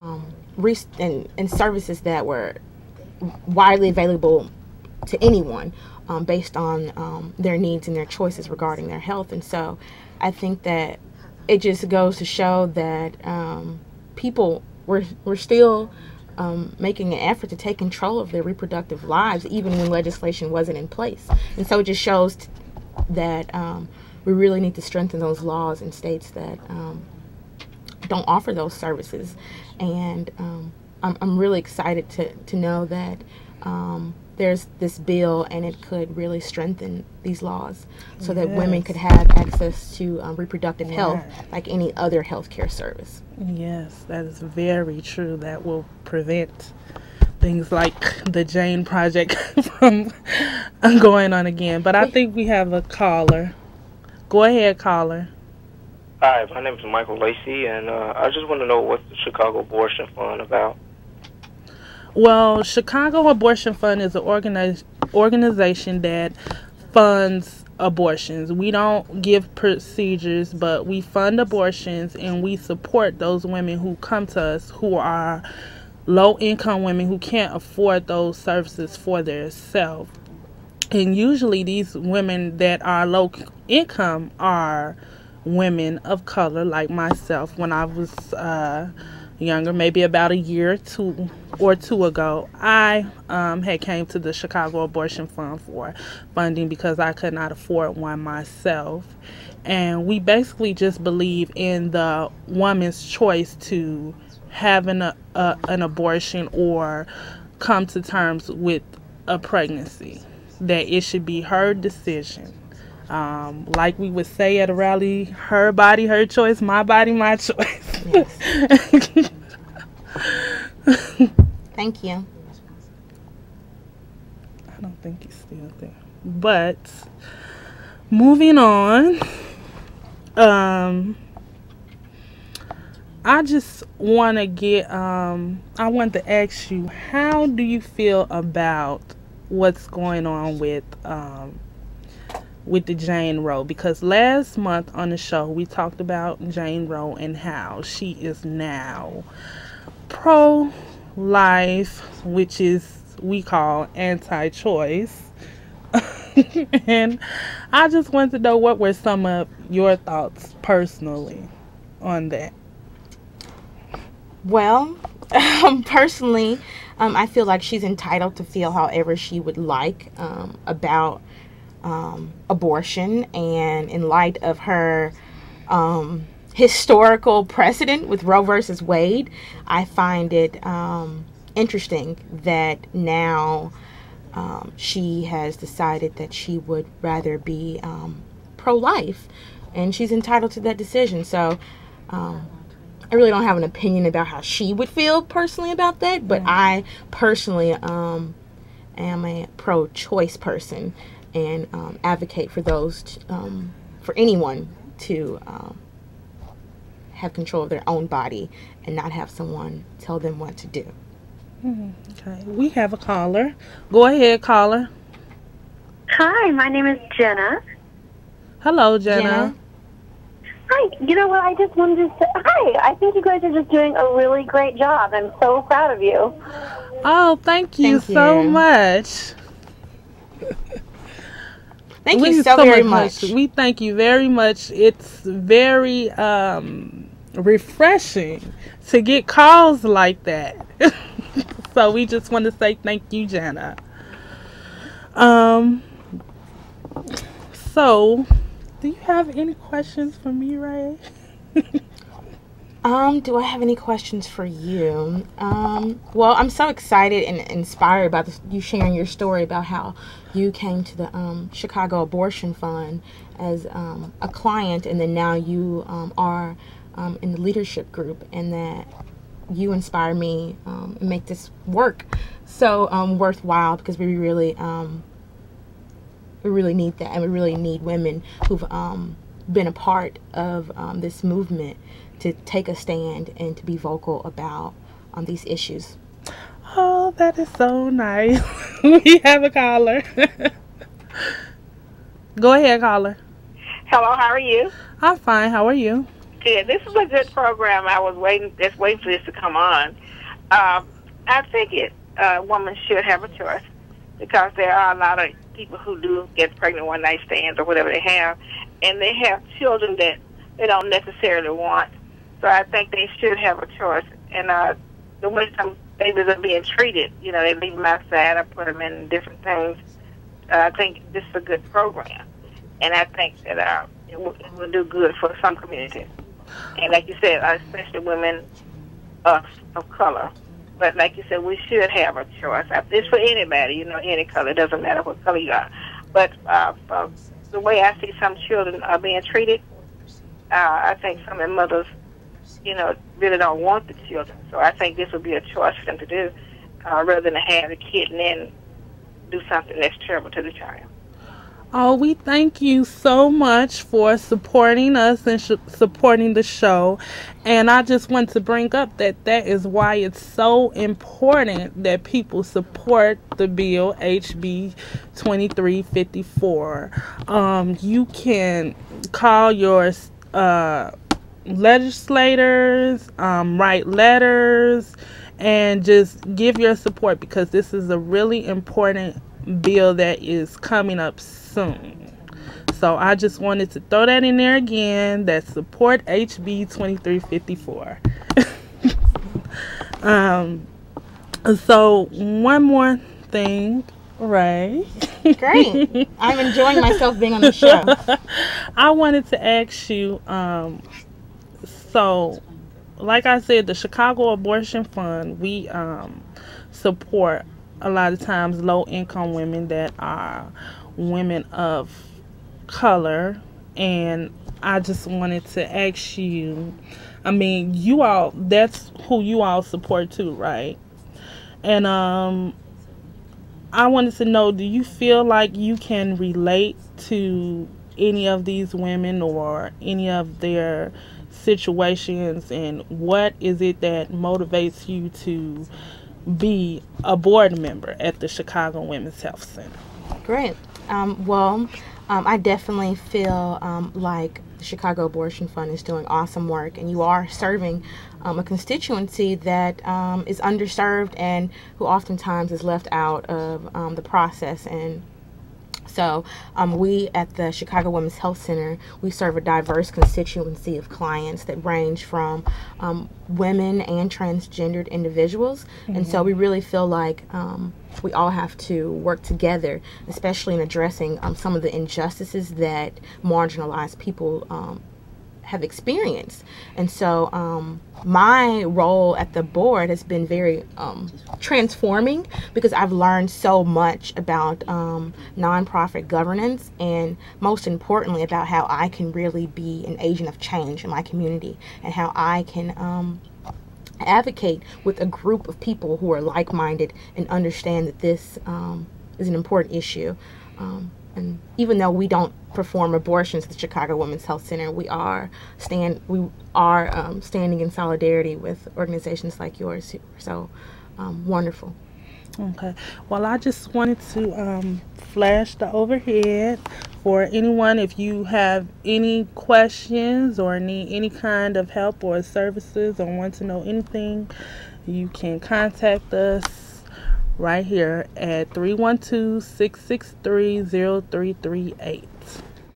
and services that were widely available to anyone based on their needs and their choices regarding their health. And so I think that it just goes to show that people were still making an effort to take control of their reproductive lives even when legislation wasn't in place. And so it just shows that we really need to strengthen those laws in states that don't offer those services. And I'm really excited to know that there's this bill, and it could really strengthen these laws so that women could have access to reproductive health like any other healthcare service. Yes, that is very true. That will prevent things like the Jane Project from going on again. But I think we have a caller. Go ahead, caller. Hi, my name is Michael Lacey, and I just want to know what's the Chicago Abortion Fund about. Well, Chicago Abortion Fund is an organization that funds abortions. We don't give procedures, but we fund abortions, and we support those women who come to us who are low-income women who can't afford those services for themselves. And usually these women that are low income are women of color like myself. When I was younger, maybe about a year or two ago, I had came to the Chicago Abortion Fund for funding because I could not afford one myself. And we basically just believe in the woman's choice to have an abortion or come to terms with a pregnancy, that it should be her decision. Like we would say at a rally, her body, her choice, my body, my choice. Yes. Thank you. I don't think he's still there. But moving on, I just want to I want to ask you, how do you feel about what's going on with the Jane Roe? Because last month on the show we talked about Jane Roe and how she is now pro-life, which is we call anti-choice. And I just want to know, what were some of your thoughts personally on that? Well, personally, I feel like she's entitled to feel however she would like about abortion, and in light of her historical precedent with Roe versus Wade, I find it interesting that now she has decided that she would rather be pro-life, and she's entitled to that decision. So I really don't have an opinion about how she would feel personally about that, but I personally am a pro-choice person and advocate for those for anyone to have control of their own body and not have someone tell them what to do. Okay, we have a caller. Go ahead, caller. Hi, my name is Jenna. Hello, Jenna. Hi, you know what, I just wanted to say, hi, I think you guys are just doing a really great job. I'm so proud of you. Oh, thank you so much. Thank you so very much. We thank you very much. It's very refreshing to get calls like that. So we just want to say thank you, Jenna. So, do you have any questions for me, Ray? Do I have any questions for you? Well, I'm so excited and inspired about you sharing your story about how you came to the Chicago Abortion Fund as a client, and then now you are in the leadership group, and that you inspire me and make this work so worthwhile, because we really need that, and we really need women who've been a part of this movement to take a stand and to be vocal about these issues. Oh, that is so nice. We have a caller. Go ahead, caller. Hello, how are you? I'm fine. How are you? Yeah, this is a good program. I was waiting for this to come on. I think women should have a choice because there are a lot of people who do get pregnant one night stands or whatever they have, and they have children that they don't necessarily want. So I think they should have a choice. And the way some babies are being treated, you know, they leave them outside or put them in different things. I think this is a good program, and I think that it will do good for some communities. And like you said, especially women of color. But like you said, we should have a choice. It's for anybody, you know, any color. It doesn't matter what color you are. But the way I see some children are being treated, I think some of the mothers, you know, really don't want the children. So I think this would be a choice for them to do rather than to have the kid and then do something that's terrible to the child. Oh, we thank you so much for supporting us and supporting the show. And I just want to bring up that is why it's so important that people support the bill HB 2354. You can call your legislators, write letters, and just give your support because this is a really important bill that is coming up soon. So I just wanted to throw that in there again, that support HB 2354. So one more thing, Ray. Great. I'm enjoying myself being on the show. I wanted to ask you, so like I said, the Chicago Abortion Fund, we support a lot of times low-income women that are women of color. And I just wanted to ask you, I mean, you all, that's who you all support too, right? And I wanted to know, do you feel like you can relate to any of these women or any of their situations, and what is it that motivates you to be a board member at the Chicago Women's Health Center? Great. I definitely feel like the Chicago Abortion Fund is doing awesome work, and you are serving a constituency that is underserved and who oftentimes is left out of the process. And so we at the Chicago Women's Health Center, we serve a diverse constituency of clients that range from women and transgendered individuals. Mm-hmm. And so we really feel like we all have to work together, especially in addressing some of the injustices that marginalized people have experienced. And so my role at the board has been very transforming, because I've learned so much about nonprofit governance, and most importantly about how I can really be an agent of change in my community, and how I can advocate with a group of people who are like-minded and understand that this is an important issue. And even though we don't perform abortions at the Chicago Women's Health Center, we are standing in solidarity with organizations like yours. So wonderful. Okay. Well, I just wanted to flash the overhead for anyone. If you have any questions or need any kind of help or services or want to know anything, you can contact us right here at 312-663-0338.